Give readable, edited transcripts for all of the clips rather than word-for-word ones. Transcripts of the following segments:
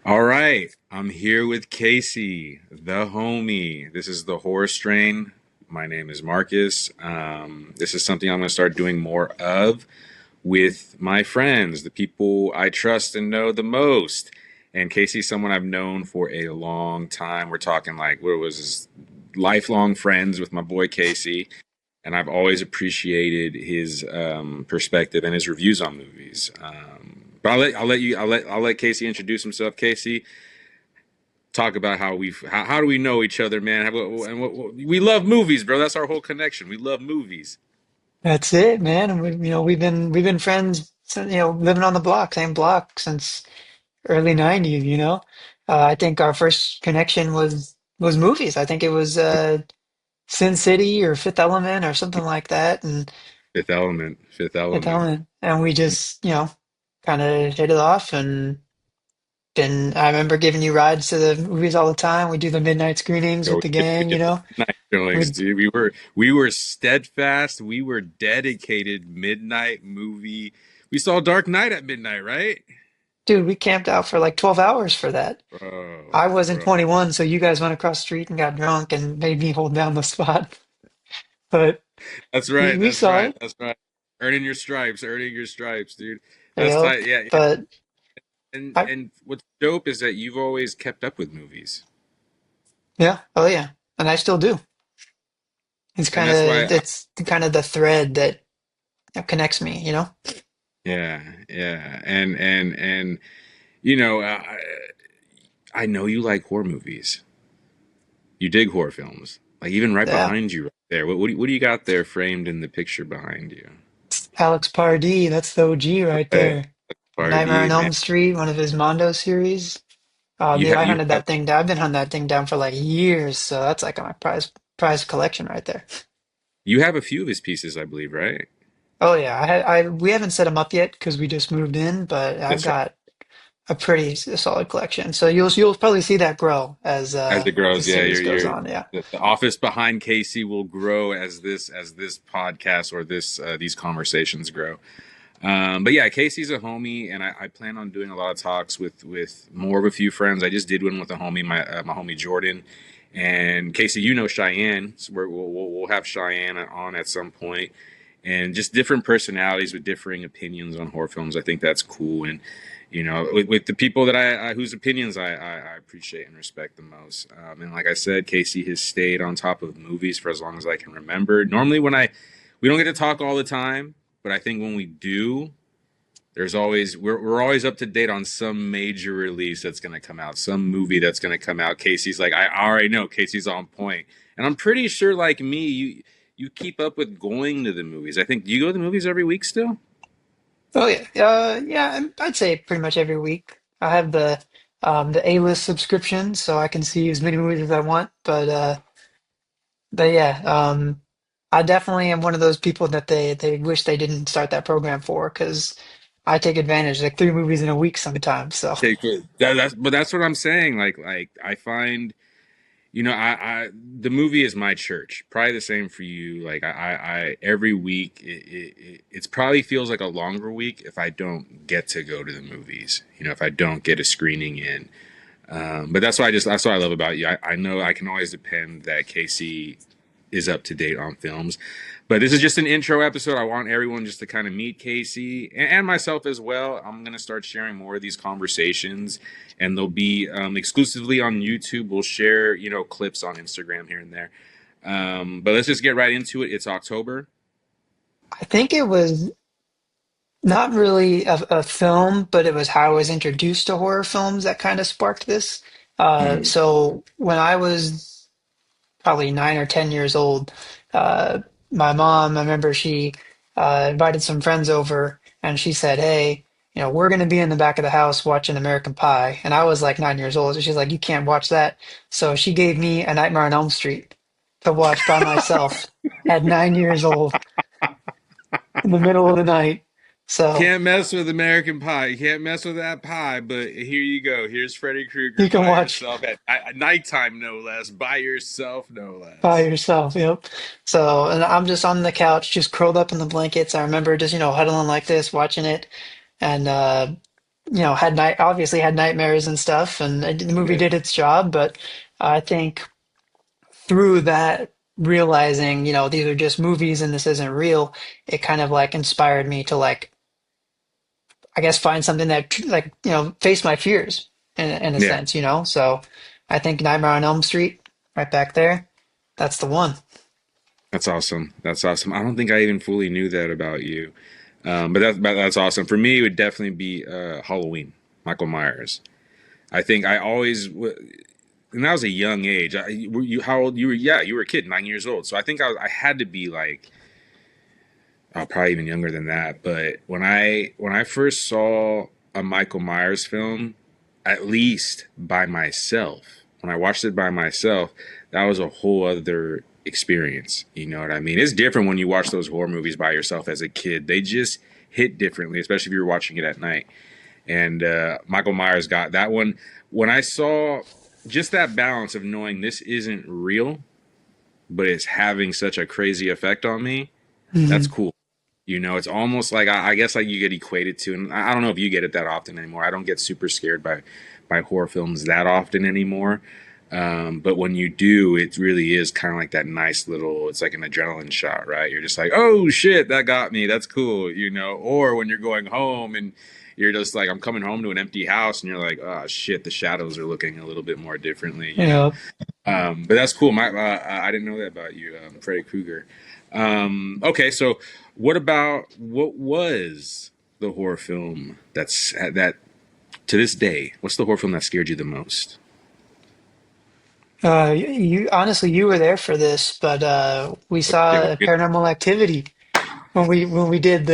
All right, I'm here with Casey, the homie. This is the horror strain. My name is Marcus. This is something I'm going to start doing more of with my friends, the people I trust and know the most. And Casey's someone I've known for a long time. We're talking like, what was this? Lifelong friends with my boy Casey. And I've always appreciated his perspective and his reviews on movies. But I'll let Casey introduce himself. Casey, talk about how do we know each other, man? We love movies, bro. That's our whole connection. We love movies. That's it, man. And we've been friends, living on the block, same block since early '90s. I think our first connection was movies. I think it was Sin City or Fifth Element or something like that, and Fifth Element. Fifth Fifth Element. Element, and we just kind of hit it off. And then I remember giving you rides to the movies all the time. We do the midnight screenings So with we the did, we gang. did the midnight showings, We dude. We were steadfast. We were dedicated midnight movie. We saw Dark Knight at midnight, right? Dude, we camped out for like 12 hours for that. Bro, I wasn't bro. 21, so you guys went across the street and got drunk and made me hold down the spot. But That's we, right. we That's saw right. it. That's right. Earning your stripes, dude. That's Yep. tight. Yeah, yeah. But And I, and what's dope is that you've always kept up with movies, yeah, oh yeah, and I still do. It's and kind that's why. of it's kind of the thread that connects me. Yeah, yeah, and you know, I know you like horror movies. You dig horror films. Like even right Yeah. behind you, right there. What do you got there framed in the picture behind you? Alex Pardee, that's the OG right Right, there. Nightmare on Party man. Elm Street, one of his Mondo series. You Dude, have I you hunted have that thing down. I've been hunting that thing down for like years, so that's like my prize collection right there. you have a few of his pieces, I believe, right? Oh yeah, we haven't set them up yet because we just moved in, but I've That's right. got a pretty solid collection. So you'll probably see that grow as As it the grows, yeah, series goes you're on. Yeah. the office behind Casey will grow as this podcast or this these conversations grow. But yeah, Casey's a homie, and I plan on doing a lot of talks with more of a few friends. I just did one with a homie, my homie Jordan, and Casey. You know Cheyenne, so we'll have Cheyenne on at some point, and just different personalities with differing opinions on horror films. I think that's cool, and with the people that I whose opinions I appreciate and respect the most. And like I said, Casey has stayed on top of movies for as long as I can remember. Normally, we don't get to talk all the time, but I think when we do, there's always we're always up to date on some major release that's going to come out, some movie that's going to come out. Casey's like, I already know Casey's on point, and I'm pretty sure, like me, you keep up with going to the movies. I think, do you go to the movies every week still? Oh yeah. Yeah. I'd say pretty much every week. I have the A-list subscription, so I can see as many movies as I want. But yeah. I definitely am one of those people that they wish they didn't start that program for because I take advantage like three movies in a week sometimes. So Take it. That's what I'm saying. Like I find, I the movie is my church. Probably the same for you. Like I every week it's probably feels like a longer week if I don't get to go to the movies. If I don't get a screening in. But that's what I love about you. I know I can always depend that Casey is up to date on films. But this is just an intro episode. I want everyone just to kind of meet Casey and myself as well. I'm going to start sharing more of these conversations, and they'll be exclusively on YouTube. We'll share, clips on Instagram here and there. But let's just get right into it. It's October. I think it was not really a film, but it was how I was introduced to horror films that kind of sparked this. Mm. So when I was probably 9 or 10 years old, uh, my mom, I remember she invited some friends over and she said, "Hey, we're going to be in the back of the house watching American Pie." And I was like 9 years old. So she's like, "You can't watch that." So she gave me A Nightmare on Elm Street to watch by myself at 9 years old in the middle of the night. So Can't mess with American Pie. You can't mess with that pie. But here you go. Here's Freddy Krueger you can by watch yourself at nighttime, no less. By yourself, no by less. yourself. Yep. So, and I'm just on the couch, just curled up in the blankets. I remember just, huddling like this, watching it. And had obviously had nightmares and stuff, and the movie Yeah. did its job. But I think through that, realizing, these are just movies and this isn't real, it kind of like inspired me to like, I guess, find something that like, face my fears in a Yeah. sense, So I think Nightmare on Elm Street, right back there, that's the one. That's awesome. That's awesome. I don't think I even fully knew that about you. But that's awesome. For me, it would definitely be Halloween, Michael Myers. I think I always, and that was a young age. How old you were? Yeah, you were a kid, 9 years old. So I think I had to be like, probably even younger than that. But when I first saw a Michael Myers film, at least by myself, when I watched it by myself, that was a whole other experience. You know what I mean? It's different when you watch those horror movies by yourself as a kid. They just hit differently, especially if you're watching it at night. And Michael Myers got that one. When I saw just that balance of knowing this isn't real, but it's having such a crazy effect on me, that's Mhm. cool. It's almost like I guess like you get equated to, and I don't know if you get it that often anymore. I don't get super scared by horror films that often anymore. But when you do, it really is kind of like that nice little. It's like an adrenaline shot, right? You're just like, oh shit, that got me. That's cool. Or when you're going home and you're just like, I'm coming home to an empty house, and you're like, oh shit, the shadows are looking a little bit more differently. Yeah. But that's cool. I didn't know that about you, Freddy Krueger. Okay, so what was the horror film that to this day? What's the horror film that scared you the most? You honestly, you were there for this, but we Okay, saw Paranormal Activity when we did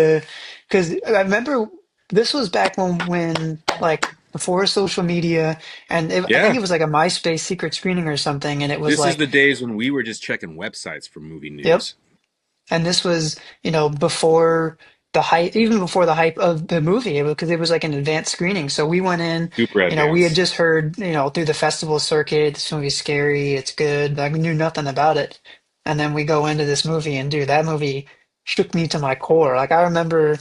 because I remember this was back when like before social media, and I think yeah, it was like a MySpace secret screening or something, and it was this is like, the days when we were just checking websites for movie yep. news. And this was, before the hype, even before the hype of the movie, because it was like an advanced screening. So we went in, Super we had advanced. just heard, through the festival circuit, this movie's scary, it's good. Like we knew nothing about it. And then we go into this movie and dude, that movie shook me to my core. Like I remember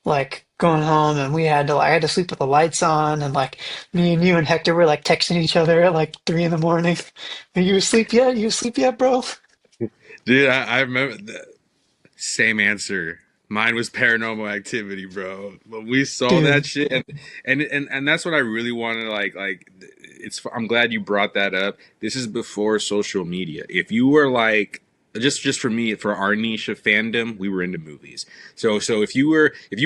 like going home and I had to sleep with the lights on and like me and you and Hector were like texting each other at like 3 in the morning. Are you asleep yet? You asleep yet, bro? Dude, I remember the same answer. Mine was Paranormal Activity, bro. When we saw that Dude. shit, and that's what I really wanted. Like it's. I'm glad you brought that up. This is before social media. If you were like just for me, for our niche of fandom, we were into movies. So if you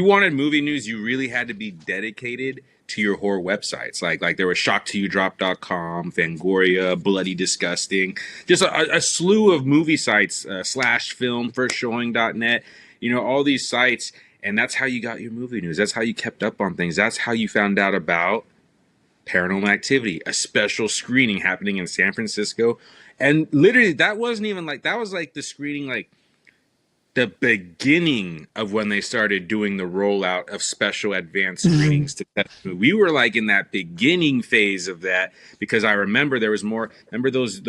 wanted movie news, you really had to be dedicated to your horror websites. Like there was shocktoyoudrop.com, Fangoria, Bloody Disgusting, just a slew of movie sites, slash film, firstshowing.net, all these sites. And that's how you got your movie news. That's how you kept up on things. That's how you found out about Paranormal Activity, a special screening happening in San Francisco. And literally, that was like the screening, like the beginning of when they started doing the rollout of special advanced Mhm. screenings to test. We were like in that beginning phase of that because I remember there was more. Remember those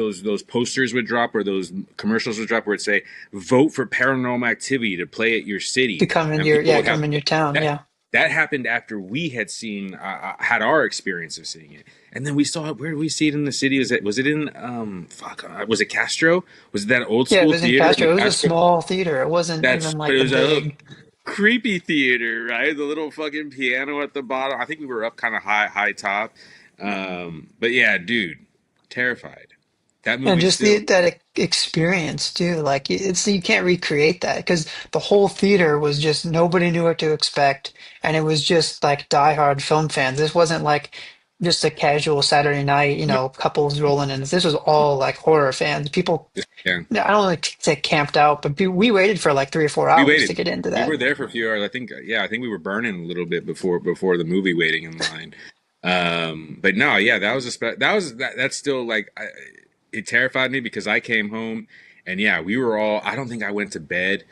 posters would drop or those commercials would drop where it'd say vote for Paranormal Activity to play at your To city, come in and your people yeah, would have come in your town, that. yeah. That happened after we had seen had our experience of seeing it, and then we saw it. Where did we see it in the city? Was it in was it Castro? Was it that old Yeah, it school was in theater Castro. in It was a Castro? small theater. It wasn't That's even but like it the was a big. creepy theater, right? The little fucking piano at the bottom. I think we were up kind of high top. But yeah, dude, terrified. That And movie just still. experience too. Like it's you can't recreate that because the whole theater was just nobody knew what to expect, and it was just like diehard film fans. This wasn't like just a casual Saturday night, No, couples rolling in. This was all like horror fans. People, yeah, I don't like to say camped out, but we waited for like 3 or 4 we hours to waited. get into We that. were there for a few hours. I think. Yeah, I think we were burning a little bit before the movie waiting in line. But no, yeah, that was that's still like it terrified me because I came home and yeah, we were all. I don't think I went to bed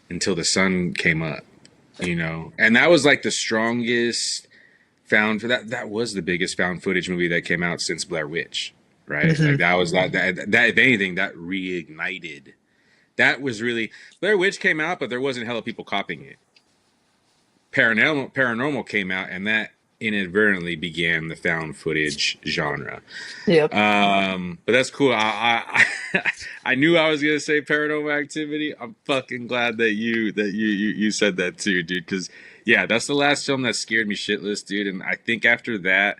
until the sun came up. And that was like the strongest found for that was the biggest found footage movie that came out since Blair Witch, right? Like Hmm. that was that if anything that reignited. That was really Blair Witch came out, but there wasn't hella people copying it. Paranormal came out, and that inadvertently began the found footage genre. Yep. But that's cool. I knew I was gonna say Paranormal Activity. I'm fucking glad that you said that too, dude. Because yeah, that's the last film that scared me shitless, dude. And I think after that,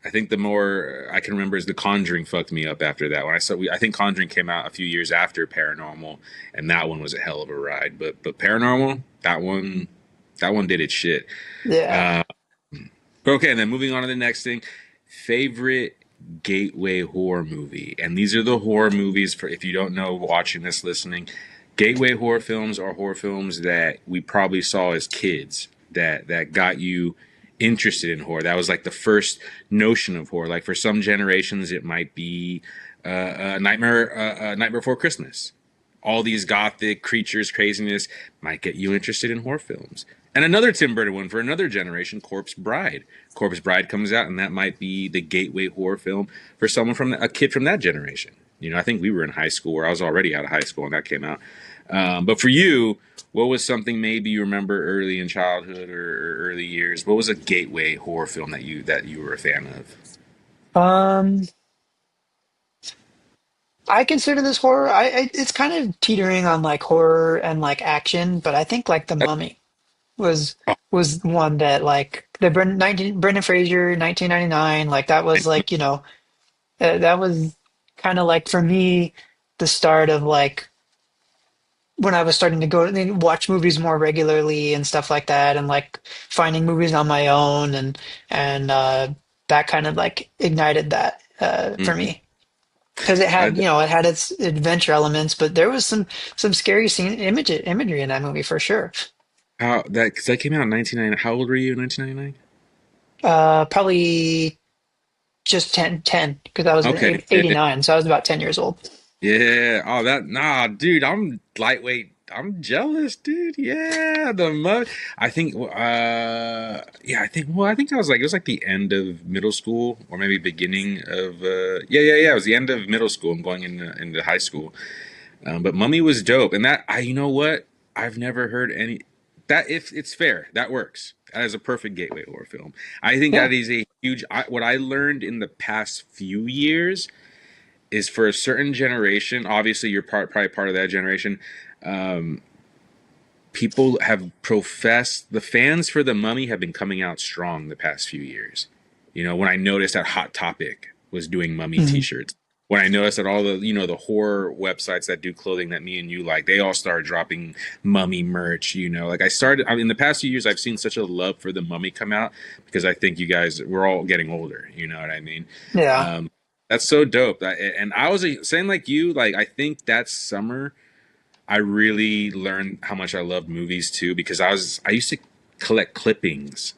I think the more I can remember is The Conjuring fucked me up after that. When I saw, I think Conjuring came out a few years after Paranormal, and that one was a hell of a ride. But Paranormal, that one did its shit. Yeah. Uh, okay, and then moving on to the next thing, favorite gateway horror movie, and these are the horror movies for if you don't know, watching this, listening. Gateway horror films are horror films that we probably saw as kids that got you interested in horror. That was like the first notion of horror. Like for some generations, it might be Nightmare Before Christmas. All these gothic creatures, craziness might get you interested in horror films. And another Tim Burton one for another generation, Corpse Bride. Corpse Bride comes out, and that might be the gateway horror film for someone from a kid from that generation. You know, I think we were in high school, or I was already out of high school when that came out. But for you, what was something maybe you remember early in childhood or early years? What was a gateway horror film that you were a fan of? Um, I consider this horror. It's kind of teetering on like horror and like action, but I think like The Mummy was Oh, was one that like the Brendan Fraser 1999, like that was like, that was kind of like for me the start of like when I was starting to go and watch movies more regularly and stuff like that, and like finding movies on my own, and that kind of like ignited that for mhm. me because it I, had, it had its adventure elements, but there was some scary imagery in that movie for sure. how that because that came out in 1999. How old were you in 1999? Probably just 10 because I was in Okay, yeah. 89, so I was about 10 years old. Yeah. Oh, that nah, dude. I'm lightweight. I'm jealous, dude. Yeah, the mud. I think. Yeah. I think. Well, I think I was like it was like the end of middle school or maybe beginning of. Yeah. It was the end of middle school and going into high school. But Mummy was dope, and that I. You know what? I've never heard any. That if it's fair, that works. That is a perfect gateway horror film. I think Yeah. that is a huge. What I learned in the past few years is for a certain generation. Obviously, you're probably part of that generation. Um, People have professed the fans for the Mummy have been coming out strong the past few years. You know, when I noticed that Hot Topic was doing Mummy Mhm. T-shirts, when I noticed that all the the horror websites that do clothing that me and you like, they all started dropping Mummy merch. You know, like I mean, in the past few years, I've seen such a love for the Mummy come out because I think you guys we're all getting older. You know what I mean? Yeah. Um, that's so dope. And I was saying like you, like I think that summer I really learned how much I loved movies too because I used to collect clippings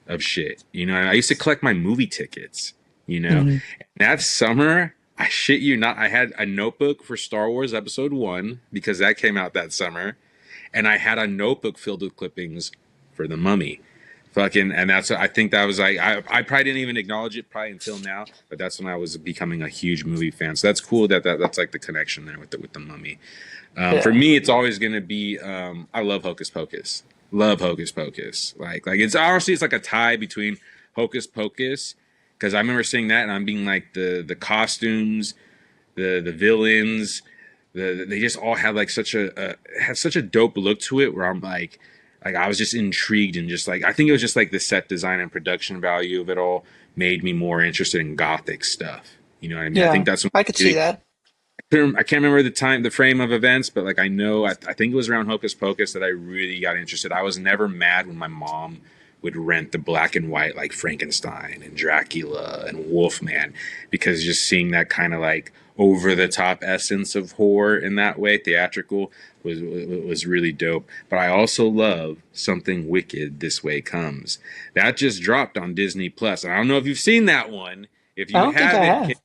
of shit. You know, I used to collect my movie tickets. You know, Mhm. and that summer, I shit you not, I had a notebook for Star Wars Episode One because that came out that summer, and I had a notebook filled with clippings for The Mummy. Fucking, and that's I think that was like I probably didn't even acknowledge it probably until now, but that's when I was becoming a huge movie fan. So that's cool that's like the connection there with the Mummy. For Yeah. me, it's always going to be I love Hocus Pocus. Love Hocus Pocus. Like it's honestly it's like a tie between Hocus Pocus because I remember seeing that and I'm being like the costumes, the villains, they just all had like such a had such a dope look to it where I'm like I was just intrigued and just like I think it was just like the set design and production value of it all made me more interested in gothic stuff. You know what I mean? I think Yeah. that's when I could see that. I can't remember the time, the frame of events, but like I know, I think it was around Hocus Pocus that I really got interested. I was never mad when my mom would rent the black and white like Frankenstein and Dracula and Wolfman because just seeing that kind of like over the top essence of horror in that way, theatrical, was really dope. But I also love Something Wicked This Way Comes. That just dropped on Disney Plus. And I don't know if you've seen that one. If I you don't think I haven't, have.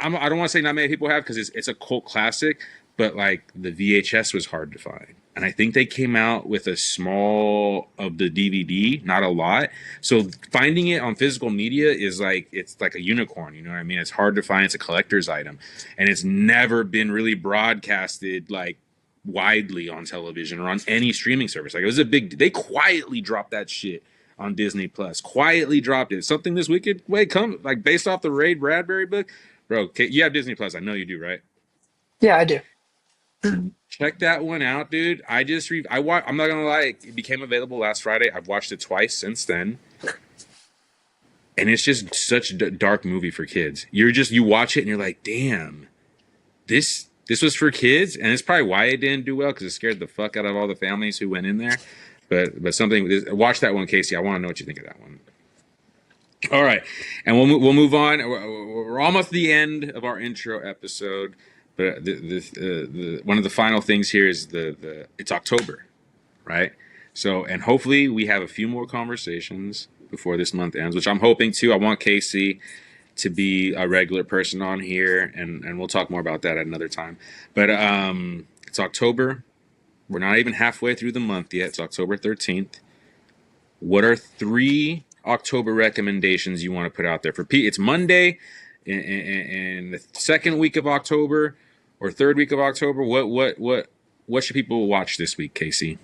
I don't want to say not many people have because it's a cult classic, but like the VHS was hard to find. And I think they came out with a small of the DVD, not a lot. So finding it on physical media is like it's like a unicorn, you know what I mean? It's hard to find, it's a collector's item. And it's never been really broadcasted like widely on television or on any streaming service. Like it was a big they quietly dropped that shit on Disney Plus. Quietly dropped it. Something this wicked way come like based off the Ray Bradbury book, bro. You have Disney Plus. I know you do, right? Yeah, I do. Check that one out, dude. I'm not gonna lie, it became available last Friday. I've watched it twice since then, and it's just such a dark movie for kids. You watch it and you're like, damn, this was for kids, and it's probably why it didn't do well because it scared the fuck out of all the families who went in there. But something watch that one, Casey. I want to know what you think of that one. All right, and we'll move on. We're almost the end of our intro episode, but one of the final things here is the it's October, right? So, and hopefully we have a few more conversations before this month ends, which I'm hoping to. I want Casey to be a regular person on here, and we'll talk more about that at another time. But it's October. We're not even halfway through the month yet. It's October 13th. What are 3 October recommendations you want to put out there for Pete? It's Monday in the second week of October or third week of October. What should people watch this week, Casey?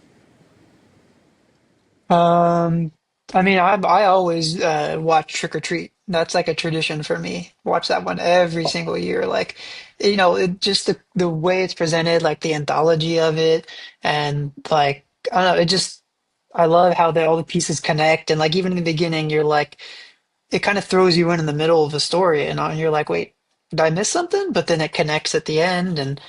Um, I mean, I always watch Trick or Treat. That's like a tradition for me. Watch that one every single year. Like, it just the way it's presented, like the anthology of it, and like I don't know, it just I love how all the pieces connect, and like even in the beginning, you're like it kind of throws you in the middle of a story, and you're like, wait, did I miss something? But then it connects at the end, and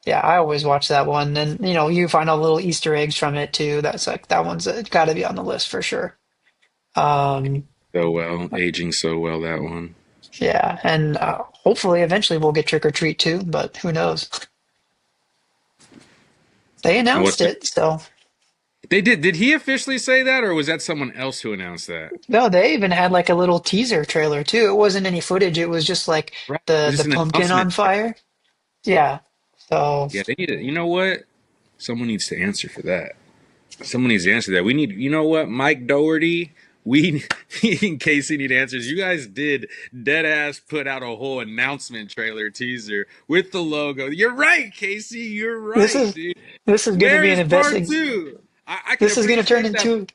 yeah, I always watch that one, and you find all the little Easter eggs from it too. That's like that one's got to be on the list for sure. Um, So well, aging so well, that one. yeah, and hopefully eventually we'll get Trick or Treat too, but who knows? They And what's announced it, so they did? Did he officially say that, or was that someone else who announced that? no, they even had like a little teaser trailer too. It wasn't any footage. It was just like Right, the just the an pumpkin announcement. on fire. Yeah. So Yeah, they need it. You know what? Someone needs to answer for that. Someone needs to answer that. We need, you know what, Mike Doherty, we and Casey need answers. You guys did dead ass put out a whole announcement trailer teaser with the logo. You're right, Casey. You're this right, is dude. this is going to Where be an is part investing. two? I can This is going to turn appreciate that. into,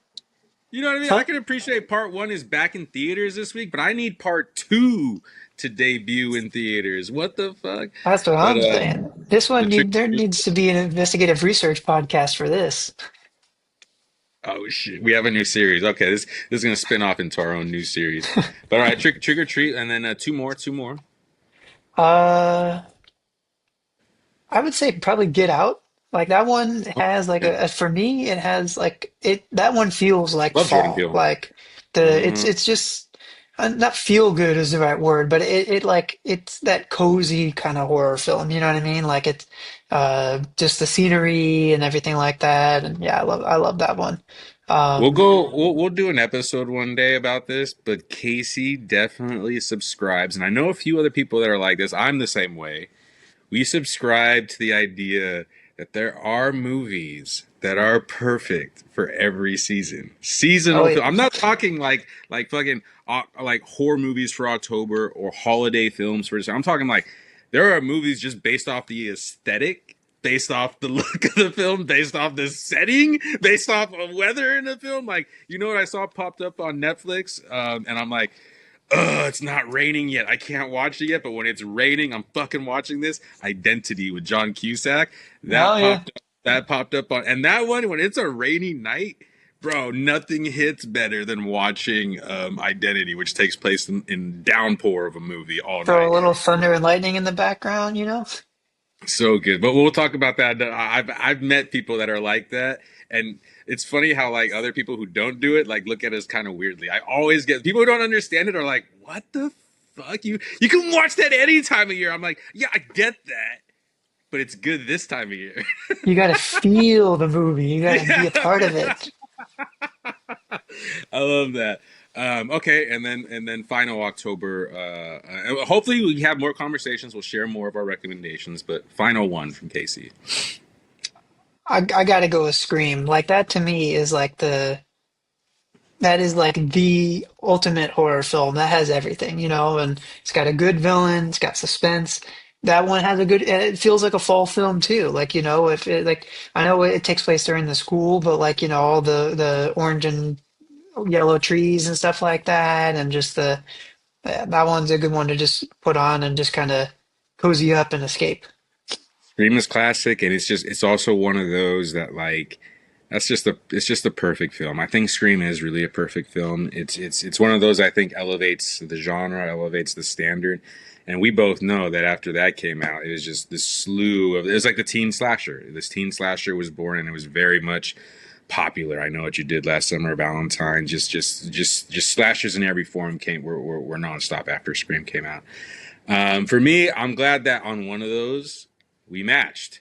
You know what I mean? I huh? can appreciate part one is back in theaters this week, but I need part two to debut in theaters. What the fuck? That's what But I'm saying. This the one trick. there needs to be an investigative research podcast for this. Oh shit, we have a new series. Okay, this is gonna spin off into our own new series. But all right, trick or treat, and then two more. Uh, I would say probably Get Out. Like that one Oh, has like yeah. for me it has like it that one feels like Love Jordan fall. Peele. Like the Uh, it's just not feel good is the right word, but it like it's that cozy kind of horror film, you know what I mean? Like it's just the scenery and everything like that. And yeah, I love that one. Um we'll do an episode one day about this, but Casey definitely subscribes, and I know a few other people that are like this. I'm the same way. We subscribe to the idea that there are movies that are perfect for every season. oh Seasonal yeah. film. I'm not talking like fucking like horror movies for October or holiday films for December. I'm talking like there are movies just based off the aesthetic, based off the look of the film, based off the setting, based off of weather in the film. Like, you know what I saw popped up on Netflix, and I'm like, ugh, it's not raining yet. I can't watch it yet, but when it's raining, I'm fucking watching this. Identity with John Cusack. Oh yeah. That popped up on, and that one when it's a rainy night, bro. Nothing hits better than watching Identity, which takes place in downpour of a movie all Throw a night. little thunder and lightning in the background, you know? So good, but we'll talk about that. I've met people that are like that, and it's funny how like other people who don't do it like look at us kind of weirdly. I always get people who don't understand it are like, "What the fuck? You can watch that any time of year." I'm like, "Yeah, I get that, but it's good this time of year." You got to feel the movie. You got to be Yeah, a part of it. I love that. Okay, and then final October. Hopefully, we have more conversations. We'll share more of our recommendations. But final one from Casey. I gotta go with Scream. Like that to me is like that is like the ultimate horror film. That has everything, and it's got a good villain, it's got suspense. That one has a good, and it feels like a fall film too. Like, if it like I know it takes place during the school, but like, all the orange and yellow trees and stuff like that, and just the yeah, that one's a good one to just put on and just kind of cozy up and escape. Scream is classic, and it's also one of those that like that's just the it's just the perfect film. I think Scream is really a perfect film. It's one of those I think elevates the genre, elevates the standard. And we both know that after that came out, it was just this slew of it was like the teen slasher. This teen slasher was born, and it was very much popular. I Know What You Did Last Summer, Valentine, just slashers in every form were nonstop after Scream came out. For me, I'm glad that on one of those we matched.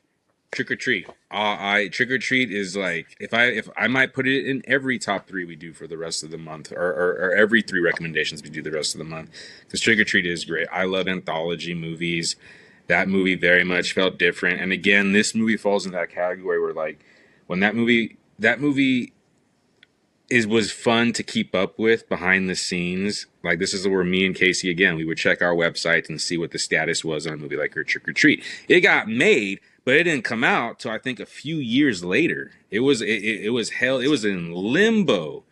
Trick or Treat. I Trick or Treat is like if I might put it in every top three we do for the rest of the month, or every three recommendations we do the rest of the month, because Trick or Treat is great. I love anthology movies. That movie very much felt different, and again, this movie falls in that category where like when that movie is was fun to keep up with behind the scenes. Like this is where me and Casey again we would check our websites and see what the status was on a movie like Trick or Treat. It got made, but it didn't come out till I think a few years later. It was hell. It was in limbo,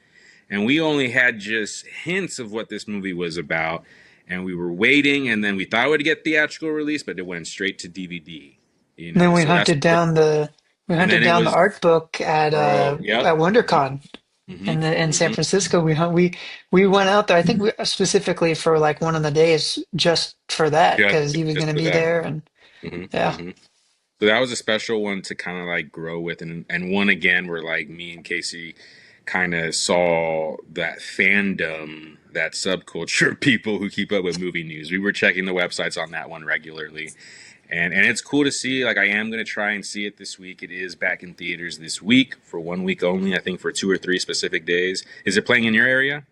and we only had just hints of what this movie was about, and we were waiting, and then we thought it would get theatrical release, but it went straight to DVD. You And then know, so that's we and hunted then it down the was art book bro. Yep. at WonderCon hmm in San hmm Francisco. We went out there. I think specifically for like one of the days just for that Just because he was just going to for be that. there and hmm yeah. hmm So that was a special one to kind of like grow with, and one again where like me and Casey kind of saw that fandom, that subculture of people who keep up with movie news. We were checking the websites on that one regularly, and it's cool to see. Like I am gonna try and see it this week. It is back in theaters this week for 1 week only. I think for 2 or 3 specific days. Is it playing in your area?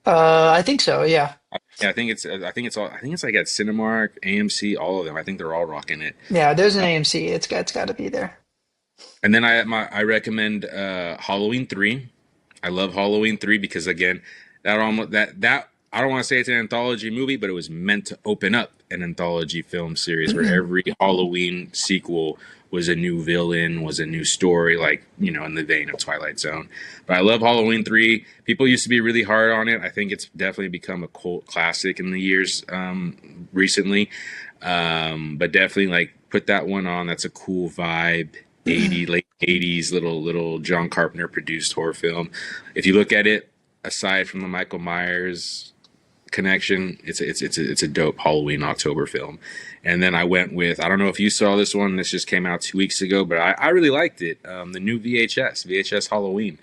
I think so. Yeah. Yeah, I think it's like at Cinemark, AMC, all of them. I think they're all rocking it. Yeah, there's an AMC. It's got to be there. And then I recommend Halloween 3. I love Halloween 3 because again, that I don't want to say it's an anthology movie, but it was meant to open up an anthology film series where every Halloween sequel was a new villain, was a new story, like in the vein of Twilight Zone. But I love Halloween 3. People used to be really hard on it. I think it's definitely become a cult classic in the years recently. But definitely like put that one on. That's a cool vibe. Late 80s little John Carpenter produced horror film. If you look at it aside from the Michael Myers connection, it's a dope Halloween October film. And then I went with, I don't know if you saw this one. This just came out 2 weeks ago, but I really liked it. The new VHS Halloween.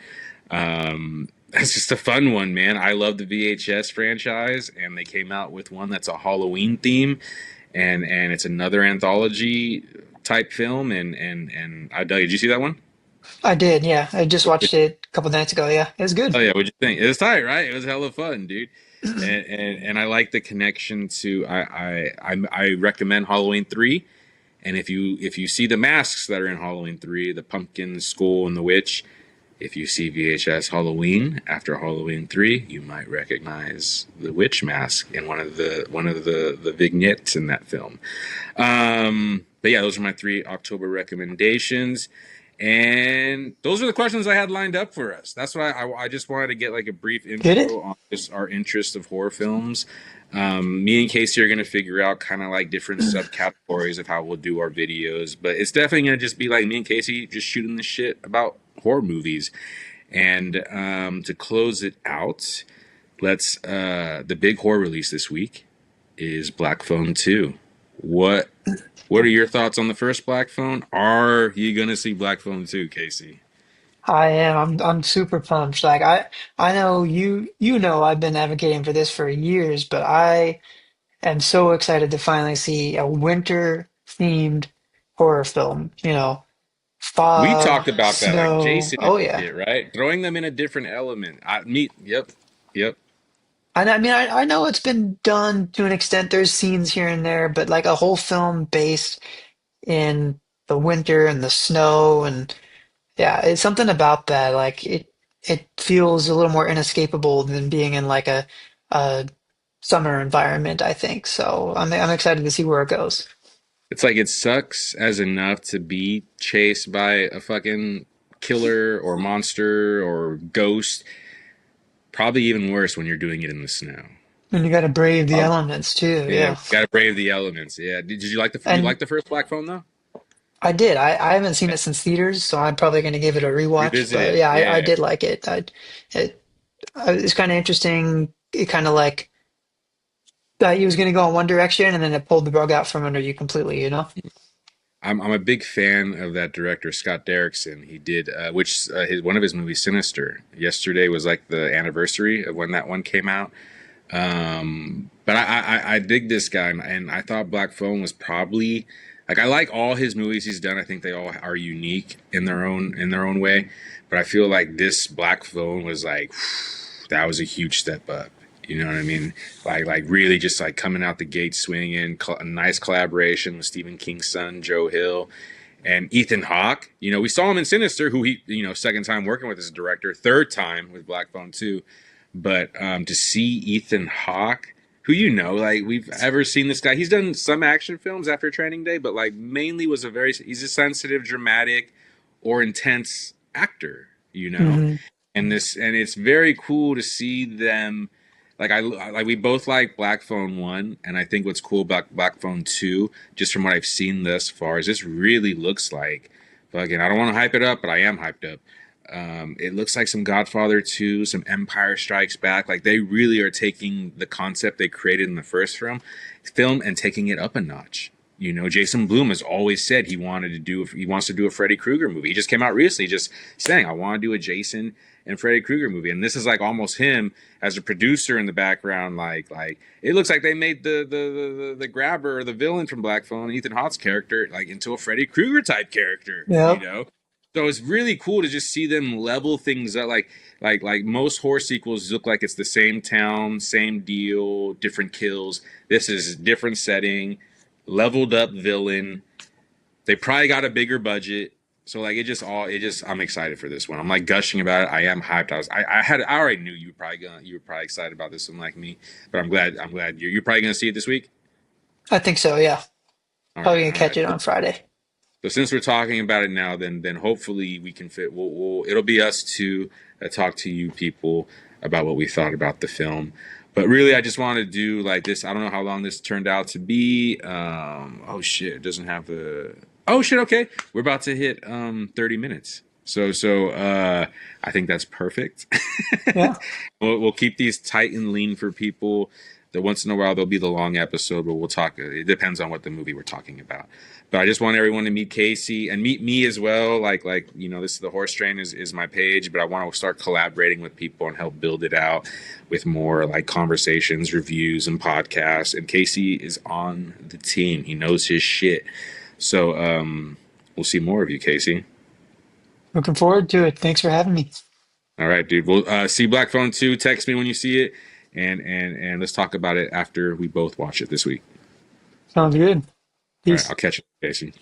That's just a fun one, man. I love the VHS franchise, and they came out with one that's a Halloween theme, and it's another anthology type film, and I dug it. Did you see that one? I did. Yeah, I just watched it a couple nights ago. Yeah, it was good. Oh yeah, what'd you think? It was tight, right? It was hella fun, dude. And I like the connection to I recommend Halloween 3. And if you see the masks that are in Halloween 3, the pumpkin, the skull, and the witch, if you see VHS Halloween after Halloween 3, you might recognize the witch mask in one of the vignettes in that film. But yeah, those are my 3 October recommendations. And those are the questions I had lined up for us. That's what I just wanted to get like a brief Did it? intro on just our interest of horror films. Me and Casey are going to figure out kind of like different subcategories of how we'll do our videos, but it's definitely going to just be like me and Casey just shooting the shit about horror movies. And to close it out, let's the big horror release this week is Black Phone 2. What what are your thoughts on the first Black Phone? Are you gonna see Black Phone 2, Casey? I am. I'm super pumped. Like I know you know I've been advocating for this for years, but I am so excited to finally see a winter themed horror film. You know, We fog, talked about that, like snow. Jason and Oh yeah. shit, right? Throwing them in a different element. Yep, yep. And I mean I know it's been done to an extent. There's scenes here and there, but like a whole film based in the winter and the snow and yeah, it's something about that. Like it feels a little more inescapable than being in like a summer environment, I think. So I'm excited to see where it goes. It's like it sucks as enough to be chased by a fucking killer or monster or ghost, probably even worse when you're doing it in the snow. And you got to brave the Oh, elements too. yeah, Yeah. you gotta brave the elements. Yeah. Did you like you And like the first Black Phone though? I did. I haven't seen it since theaters, so I'm probably going to give it a rewatch. Revisit But it. yeah, I Yeah. did like it. It, it's kind of interesting. It kind of like that he was going to go in one direction, and then it pulled the rug out from under you completely. You know? I'm a big fan of that director Scott Derrickson. He did which his one of his movies, Sinister. Yesterday was like the anniversary of when that one came out. But I dig this guy, and I thought Black Phone was probably like I like all his movies he's done. I think they all are unique in their own way. But I feel like this Black Phone was like that was a huge step up. You know what I mean? Like really just like coming out the gate swinging. A nice collaboration with Stephen King's son Joe Hill and Ethan Hawke. You know, we saw him in Sinister, who he second time working with this director, third time with Black Phone 2. But to see Ethan Hawke, who like we've ever seen this guy. He's done some action films after Training Day, but like mainly he's a sensitive, dramatic, or intense actor. You know, Hmm. and it's very cool to see them. Like like we both like Black Phone 1, and I think what's cool about Black Phone 2, just from what I've seen thus far, is this really looks like fucking. I don't want to hype it up, but I am hyped up. It looks like some Godfather 2, some Empire Strikes Back. Like they really are taking the concept they created in the first film and taking it up a notch. You know, Jason Blum has always said he wants to do a Freddy Krueger movie. He just came out recently just saying, I want to do a Jason and Freddy Krueger movie. And this is like almost him as a producer in the background. Like it looks like they made the grabber or the villain from Black Phone, Ethan Hawke's character, like into a Freddy Krueger type character, you Yeah. know? So it's really cool to just see them level things up. Like most horror sequels look like it's the same town, same deal, different kills. This is different setting, leveled up villain. They probably got a bigger budget. So like it just I'm excited for this one. I'm like gushing about it. I am hyped. I already knew you were probably excited about this one like me. But I'm glad you're probably gonna see it this week. I think so. Yeah. All Probably right, gonna all catch right. it on Friday. So since we're talking about it now, then hopefully we can fit. It'll be us to talk to you people about what we thought about the film. But really, I just want to do like this. I don't know how long this turned out to be. Oh shit, it doesn't have the. Oh shit. Okay, we're about to hit 30 minutes. So I think that's perfect. Yeah. We'll keep these tight and lean for people. That once in a while there'll be the long episode where we'll talk. It depends on what the movie we're talking about. But I just want everyone to meet Casey and meet me as well. Like this the Horse Train is my page, but I want to start collaborating with people and help build it out with more like conversations, reviews, and podcasts. And Casey is on the team. He knows his shit. So we'll see more of you, Casey. Looking forward to it. Thanks for having me. All right, dude. We'll see Black Phone 2. Text me when you see it, and let's talk about it after we both watch it this week. Sounds good. All right, Peace. I'll catch you, Jason.